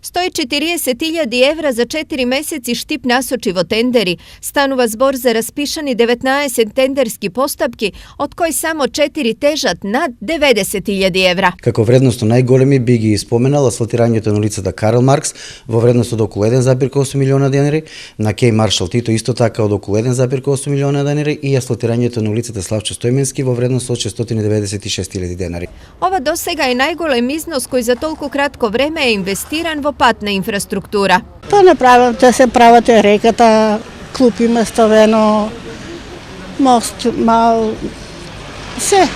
Стои 40.000 евра за 4 месеци штип насочиво тендери. Станува збор за распишани 19 тендерски постапки, од кои само 4 тежат над 90.000 евра. Како вредност најголеми би ги споменал асфалтирањето на улицата Карл Маркс во вредност од околу 1,8 милиона денари, на Кеј Маршал Тито исто така од околу 1,8 милиона денари и асфалтирањето на улицата Славчо Стојменски во вредност од 696.000 денари. Ова досега е најголем износ кој за толку кратко време е инвестиран во патна инфраструктура. Тоа направам, да се прават реката, клуп има ставено, мост мал, се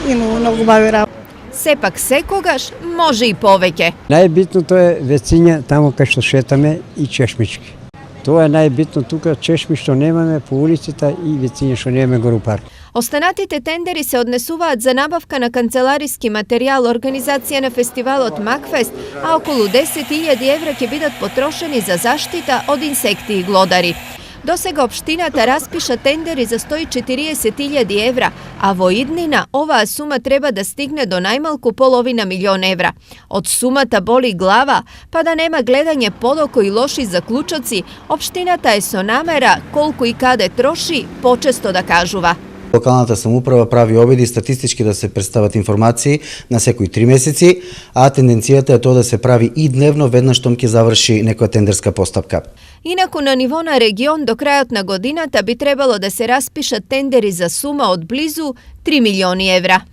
има многу бави работа. Сепак секогаш може и повеќе. Најбитното е вециња таму кај што шетаме и чешмички. Тоа е најбитно тука, чешми што немаме по улиците и вециња што немаме гору парк. Останатите тендери се однесуваат за набавка на канцелариски материјал, организација на фестивалот Макфест, а околу 10.000 евра ќе бидат потрошени за заштита од инсекти и глодари. Досега општината распиша тендери за 140.000 евра, а во иднина оваа сума треба да стигне до најмалку половина милион евра. Од сумата боли глава, па да нема гледање подоко и лоши заклучоци, општината е со намера колку и каде троши, почесто да кажува. Локалната самоуправа прави обиди статистички да се представат информации на секои 3 месеци, а тенденцијата е тоа да се прави и дневно веднаш штом ќе заврши некоја тендерска постапка. Инаку на ниво на регион до крајот на годината би требало да се распишат тендери за сума од близу 3 милиони евра.